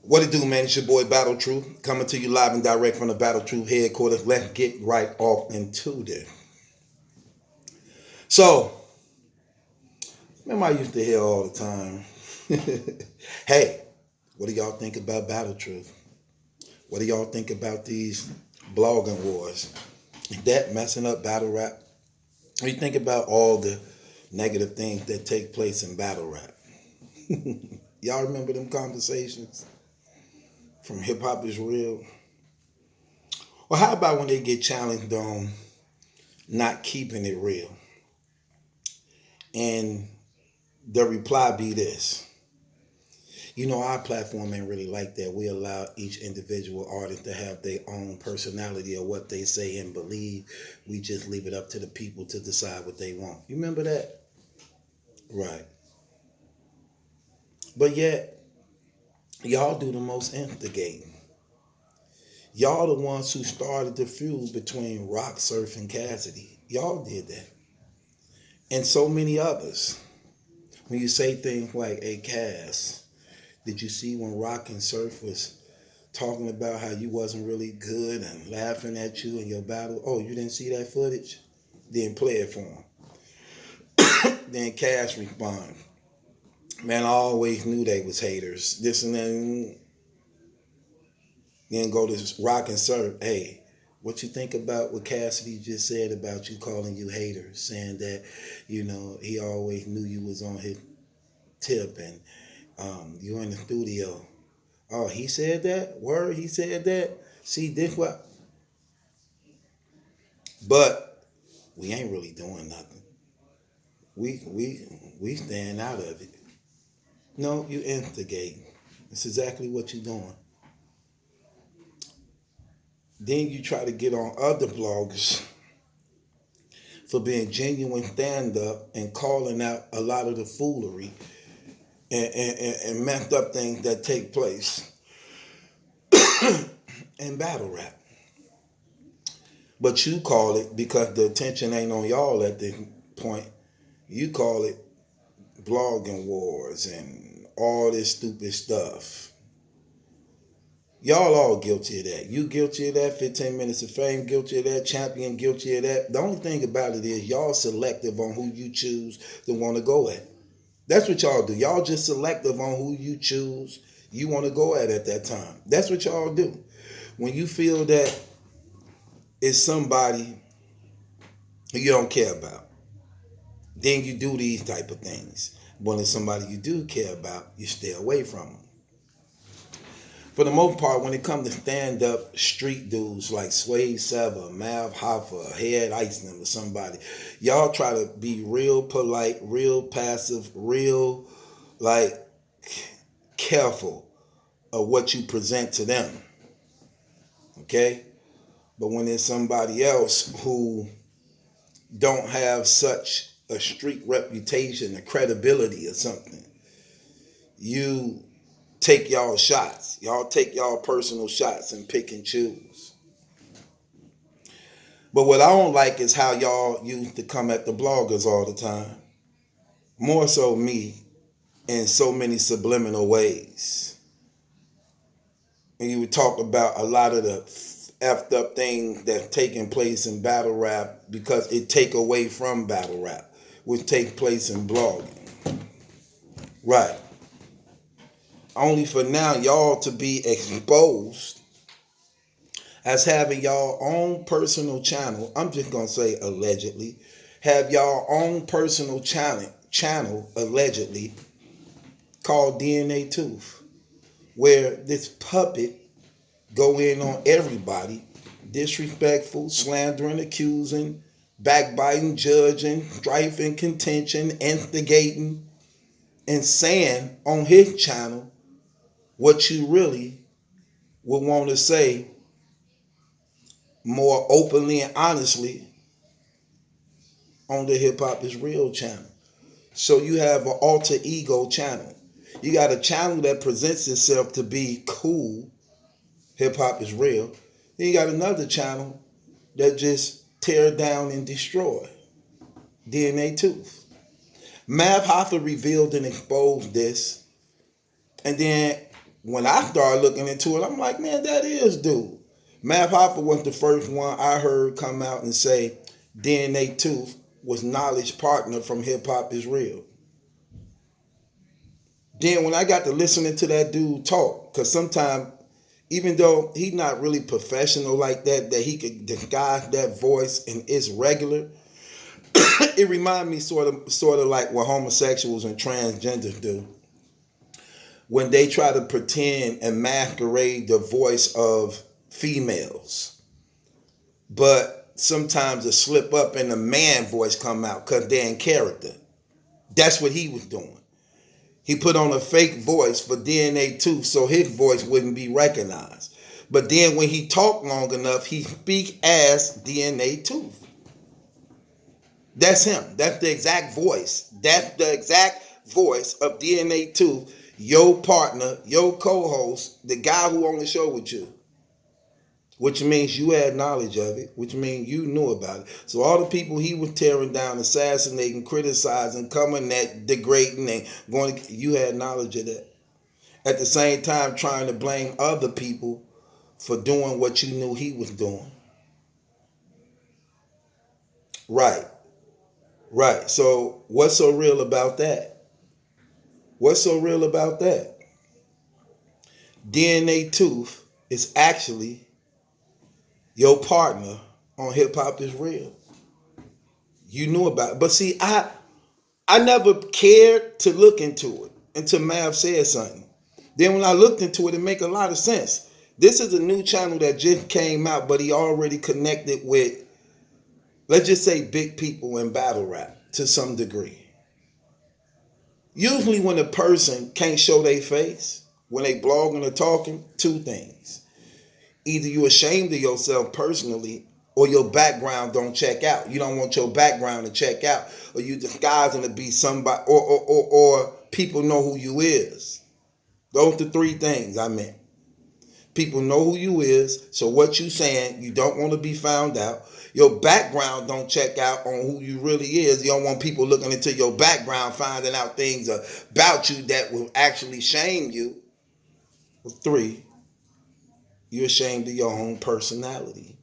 What it do, man? It's your boy Battle Truth coming to you live and direct from the Battle Truth headquarters. Let's get right off into this. So, remember I used to hear all the time, hey, what do y'all think about Battle Truth? What do y'all think about these blogging wars? Is that messing up battle rap? What do you think about all the negative things that take place in battle rap? Y'all remember them conversations from Hip Hop Is Real? Well, how about when they get challenged on not keeping it real? And the reply be this. Our platform ain't really like that. We allow each individual artist to have their own personality or what they say and believe. We just leave it up to the people to decide what they want. You remember that? Right. But yet, y'all do the most instigating. Y'all the ones who started the feud between Rock, Surf, and Cassidy. Y'all did that. And so many others. When you say things like, hey, Cass, did you see when Rock and Surf was talking about how you wasn't really good and laughing at you in your battle? Oh, you didn't see that footage? Then play it for him. Then Cass respond, man, I always knew they was haters. This and that. Then go to Rock and Surf. Hey, what you think about what Cassidy just said about you calling you haters, saying that, he always knew you was on his tip and you in the studio. Oh, he said that? Word, he said that? See, this what? But we ain't really doing nothing. We staying out of it. No, you instigating. That's exactly what you're doing. Then you try to get on other bloggers for being genuine stand-up and calling out a lot of the foolery and messed up things that take place in battle rap. But you call it, because the attention ain't on y'all at this point, you call it blogging wars and all this stupid stuff. Y'all all guilty of that. You guilty of that. 15 Minutes of Fame guilty of that. Champion guilty of that. The only thing about it is y'all selective on who you choose to want to go at. That's what y'all do. Y'all just selective on who you choose you want to go at that time. That's what y'all do. When you feel that it's somebody you don't care about, then you do these type of things. When it's somebody you do care about, you stay away from them. For the most part, when it comes to stand-up street dudes like Sway Sever, Mav Hoffa, Head Iceland or somebody, y'all try to be real polite, real passive, real careful of what you present to them. Okay? But when there's somebody else who don't have such a street reputation, a credibility or something, you take y'all shots. Y'all take y'all personal shots and pick and choose. But what I don't like is how y'all used to come at the bloggers all the time. More so me, in so many subliminal ways. And you would talk about a lot of the effed up things that's taking place in battle rap because it take away from battle rap, which takes place in blogging. Right. Only for now y'all to be exposed as having y'all own personal channel. I'm just going to say allegedly. Have y'all own personal channel allegedly called DNA Tooth, where this puppet go in on everybody, disrespectful, slandering, accusing, backbiting, judging, strife and contention, instigating, and saying on his channel what you really would want to say more openly and honestly on the Hip Hop Is Real channel. So you have an alter ego channel. You got a channel that presents itself to be cool, Hip Hop Is Real. Then you got another channel that just tear down and destroy, DNA Tooth. Mav Hoffa revealed and exposed this, and then when I started looking into it, I'm like, man, that is dude. Mav Hoffa was the first one I heard come out and say DNA Tooth was Knowledge partner from Hip Hop Is Real. Then when I got to listening to that dude talk, because sometimes, even though he's not really professional like that, that he could disguise that voice and it's regular, it reminds me sort of like what homosexuals and transgenders do. When they try to pretend and masquerade the voice of females. But sometimes a slip up and a man voice come out because they're in character. That's what he was doing. He put on a fake voice for DNA Tooth so his voice wouldn't be recognized. But then when he talked long enough, he speak as DNA Tooth. That's him. That's the exact voice. That's the exact voice of DNA Tooth, your partner, your co-host, the guy who on the show with you. Which means you had knowledge of it, which means you knew about it. So all the people he was tearing down, assassinating, criticizing, coming at, degrading, and going to, you had knowledge of that. At the same time, trying to blame other people for doing what you knew he was doing. Right. Right. So what's so real about that? What's so real about that? DNA Tooth is actually your partner on Hip Hop Is Real. You knew about it. But see, I never cared to look into it until Mav said something. Then when I looked into it, it made a lot of sense. This is a new channel that just came out, but he already connected with, let's just say, big people in battle rap to some degree. Usually when a person can't show their face, when they blogging or talking, two things. Either you're ashamed of yourself personally or your background don't check out. You don't want your background to check out, or you disguising to be somebody, or people know who you is. Those are the three things I meant. People know who you is, so what you saying, you don't want to be found out. Your background don't check out on who you really is. You don't want people looking into your background, finding out things about you that will actually shame you. Three, you're ashamed of your own personality.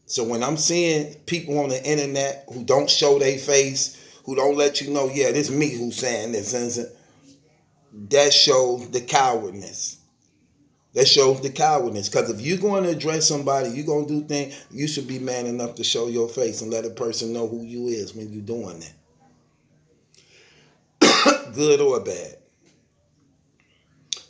So when I'm seeing people on the internet who don't show their face, who don't let you know, yeah, this me who's saying this, that shows the cowardness. That shows the cowardness. Because if you're going to address somebody, you're going to do things, you should be man enough to show your face and let a person know who you is when you're doing that. Good or bad.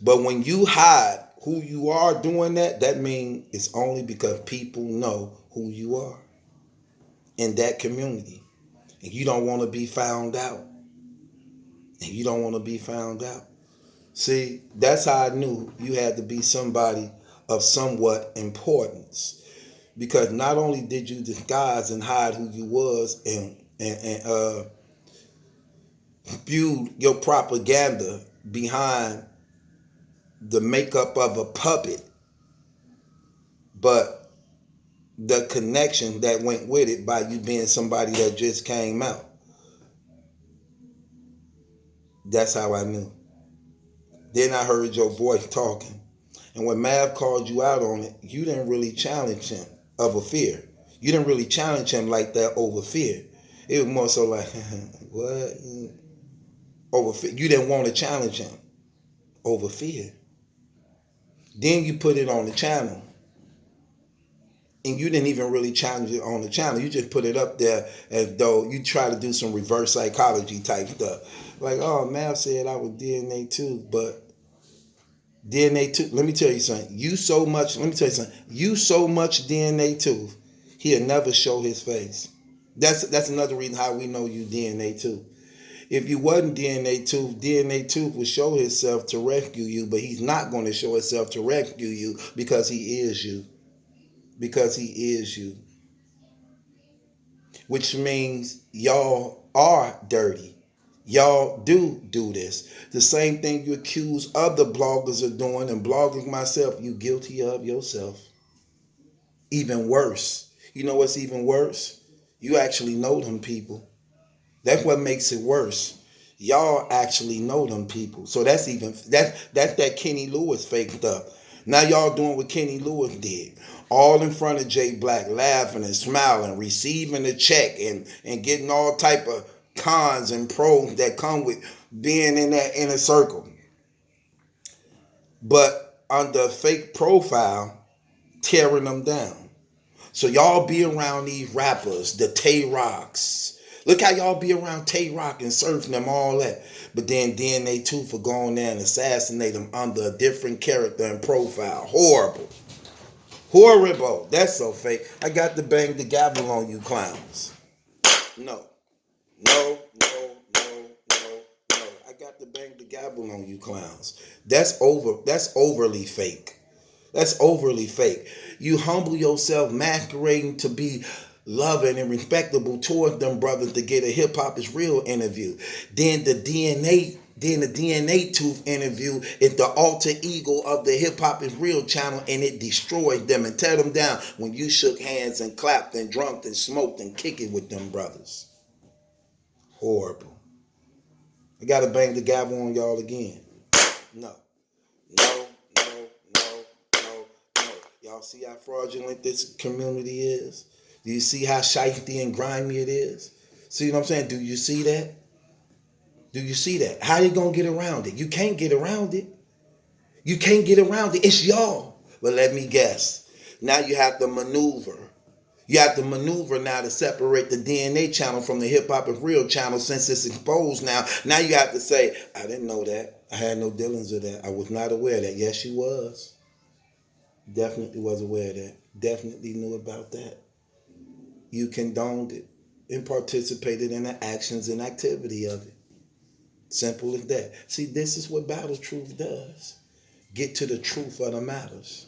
But when you hide who you are doing that, that means it's only because people know who you are in that community. And you don't want to be found out. And you don't want to be found out. See, that's how I knew you had to be somebody of somewhat importance. Because not only did you disguise and hide who you was and spew your propaganda behind the makeup of a puppet, but the connection that went with it by you being somebody that just came out. That's how I knew. Then I heard your voice talking. And when Mav called you out on it, you didn't really challenge him over fear. You didn't really challenge him like that over fear. It was more so like, what? Over fear. You didn't want to challenge him over fear. Then you put it on the channel. And you didn't even really challenge it on the channel. You just put it up there as though you try to do some reverse psychology type stuff. Like, oh, Mav said I was DNA too, but DNA too. Let me tell you something. You so much DNA too, he'll never show his face. That's another reason how we know you DNA too. If you wasn't DNA tooth would show himself to rescue you, but he's not going to show himself to rescue you because he is you. Because he is you. Which means y'all are dirty. Y'all do this. The same thing you accuse other bloggers of doing, and blogging myself, you guilty of yourself. Even worse. You know what's even worse? You actually know them people. That's what makes it worse. Y'all actually know them people. So that's even that's that Kenny Lewis fake stuff. Now y'all doing what Kenny Lewis did. All in front of Jay Black, laughing and smiling, receiving a check and getting all type of cons and pros that come with being in that inner circle. But under a fake profile, tearing them down. So y'all be around these rappers, the Tay Rocks. Look how y'all be around Tay Rock and surfing them, all that. But then DNA 2 for going there and assassinate them under a different character and profile. Horrible. Horrible. That's so fake. I got to bang the gavel on you clowns. No. No, no, no, no, no. I got to bang the gavel on you clowns. That's overly fake. That's overly fake. You humble yourself, masquerading to be loving and respectable towards them brothers to get a hip hop is real interview. Then the DNA Tooth interview is the alter ego of the Hip Hop is Real channel, and it destroys them and tear them down when you shook hands and clapped and drunk and smoked and kicked it with them brothers. Horrible. I gotta bang the gavel on y'all again. No. No, no, no, no, no. Y'all see how fraudulent this community is? Do you see how shifty and grimy it is? See what I'm saying? Do you see that? Do you see that? How you gonna get around it? You can't get around it. You can't get around it. It's y'all. But let me guess. Now you have to maneuver. You have to maneuver now to separate the DNA channel from the Hip Hop is Real channel since it's exposed now. Now you have to say, I didn't know that. I had no dealings with that. I was not aware of that. Yes, you was. Definitely was aware of that. Definitely knew about that. You condoned it and participated in the actions and activity of it. Simple as that. See, this is what Battle Truth does. Get to the truth of the matters.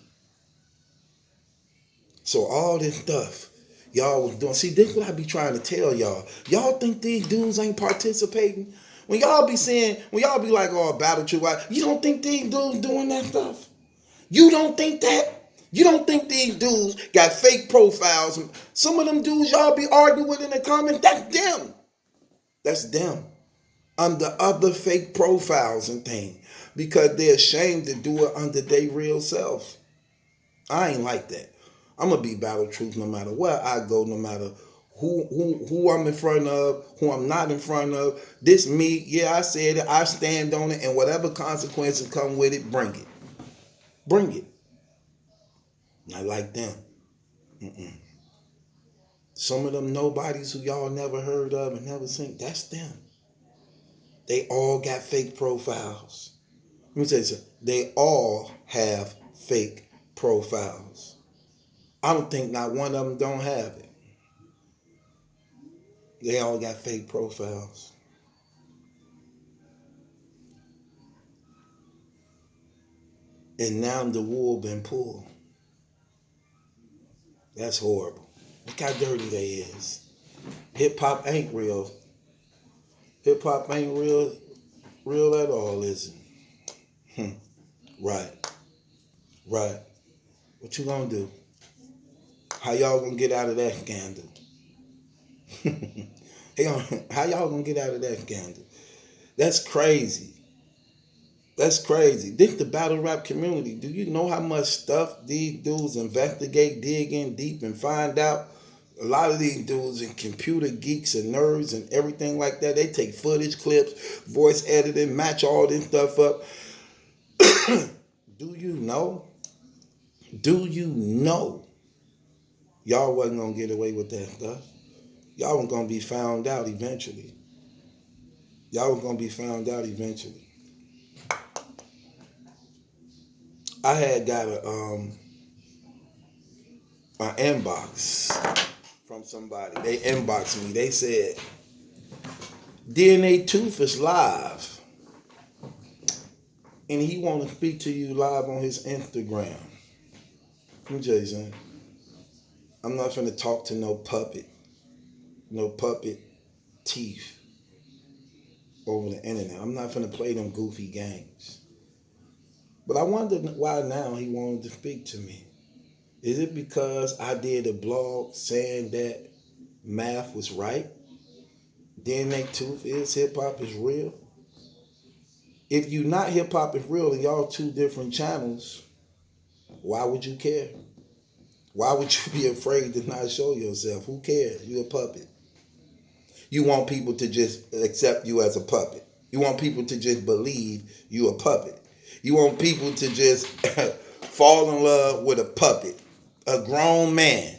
So all this stuff y'all was doing. See, this is what I be trying to tell y'all. Y'all think these dudes ain't participating? When y'all be saying, when y'all be like, oh, Battle Truth, you don't think these dudes doing that stuff? You don't think that? You don't think these dudes got fake profiles? Some of them dudes y'all be arguing with in the comments, that's them. That's them. Under other fake profiles and things. Because they're ashamed to do it under their real self. I ain't like that. I'm going to be Battle Truth no matter where I go, no matter who I'm in front of, who I'm not in front of. This me, yeah, I said it, I stand on it, and whatever consequences come with it, bring it. Bring it. Not like them. Some of them nobodies who y'all never heard of and never seen, that's them. They all got fake profiles. Let me tell you something. They all have fake profiles. I don't think not one of them don't have it. They all got fake profiles. And now the wool been pulled. That's horrible. Look how dirty they is. Hip hop ain't real. Hip hop ain't real at all, is it? Right. Right. What you gonna do? How y'all gonna get out of that scandal? How y'all gonna get out of that scandal? That's crazy. That's crazy. This the battle rap community. Do you know how much stuff these dudes investigate, dig in deep, and find out? A lot of these dudes and computer geeks and nerds and everything like that, they take footage clips, voice editing, match all this stuff up. Do you know? Do you know? Y'all wasn't gonna get away with that stuff. Y'all was gonna be found out eventually. Y'all was gonna be found out eventually. I had got an inbox from somebody. They inboxed me. They said, DNA Tooth is live. And he want to speak to you live on his Instagram. Let me tell you something. I'm not finna talk to no puppet teeth over the internet. I'm not finna play them goofy games. But I wonder why now he wanted to speak to me. Is it because I did a blog saying that math was right? DNA Tooth is hip hop is real? If you not hip hop is real and y'all two different channels, why would you care? Why would you be afraid to not show yourself? Who cares? You a puppet. You want people to just accept you as a puppet. You want people to just believe you a puppet. You want people to just fall in love with a puppet. A grown man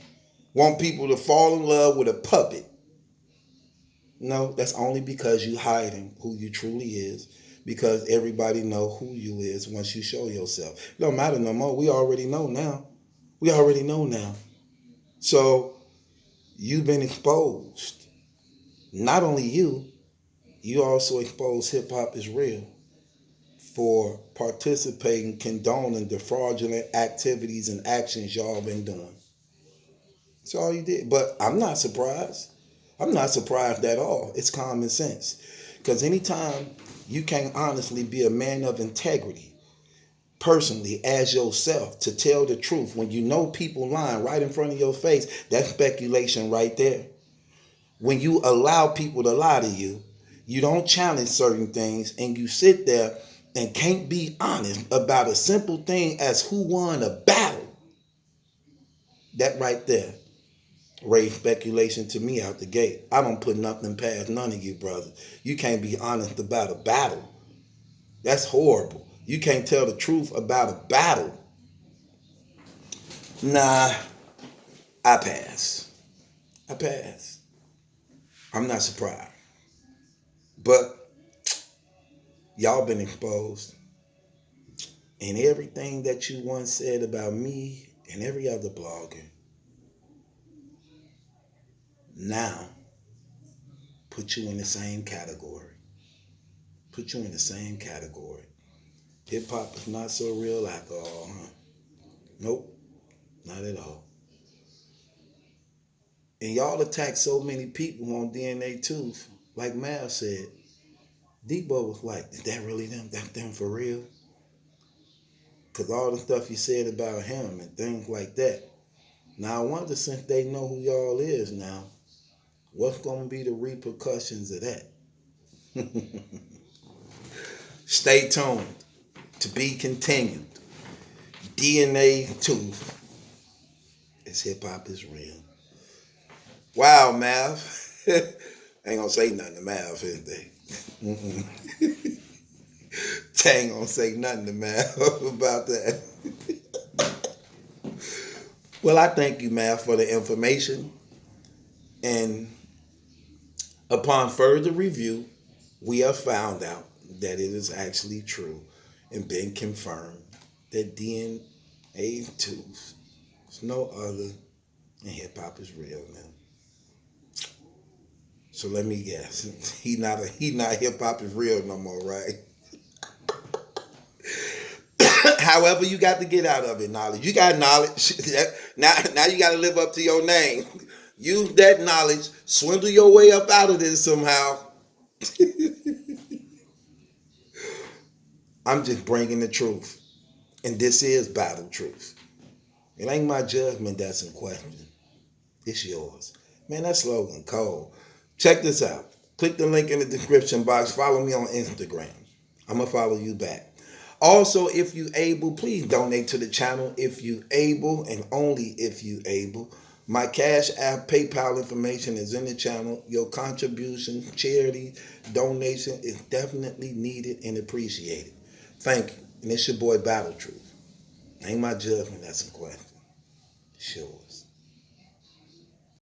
want people to fall in love with a puppet. No, that's only because you hiding who you truly is. Because everybody know who you is once you show yourself. It don't matter no more. We already know now. We already know now. So you've been exposed. Not only you also exposed hip hop is real for participating, condoning the fraudulent activities and actions y'all been doing. That's all you did. But I'm not surprised. I'm not surprised at all. It's common sense. Because anytime you can't honestly be a man of integrity, personally, as yourself, to tell the truth, when you know people lying right in front of your face, that's speculation right there. When you allow people to lie to you, you don't challenge certain things, and you sit there and can't be honest about a simple thing as who won a battle. That right there raised speculation to me out the gate. I don't put nothing past none of you, brother. You can't be honest about a battle. That's horrible. You can't tell the truth about a battle. Nah, I pass. I pass. I'm not surprised. But y'all been exposed. And everything that you once said about me and every other blogger, now put you in the same category. Put you in the same category. Hip hop is not so real after all, huh? Nope, not at all. And y'all attack so many people on DNA too. Like Mal said, Debo was like, is that really them? That them for real? Because all the stuff you said about him and things like that. Now I wonder, since they know who y'all is now, what's going to be the repercussions of that? Stay tuned. To be continued. DNA Tooth. It's hip hop is real. Wow, Mav. Ain't gonna say nothing to Mav, is they? They ain't gonna say nothing to Mav about that. Well, I thank you, Mav, for the information. And upon further review, we have found out that it is actually true and been confirmed that DNA Tooth is no other and hip hop is real now. So let me guess. He not hip hop is real no more, right? However, you got to get out of it, knowledge. You got knowledge. Now you got to live up to your name. Use that knowledge. Swindle your way up out of this somehow. I'm just bringing the truth. And this is battle truth. It ain't my judgment that's in question. It's yours. Man, that slogan cold. Check this out. Click the link in the description box. Follow me on Instagram. I'm going to follow you back. Also, if you able, please donate to the channel if you able, and only if you able. My Cash App, PayPal information is in the channel. Your contribution, charity, donation is definitely needed and appreciated. Thank you. And it's your boy Battle Truth. Ain't my judgment that's in question. It's yours.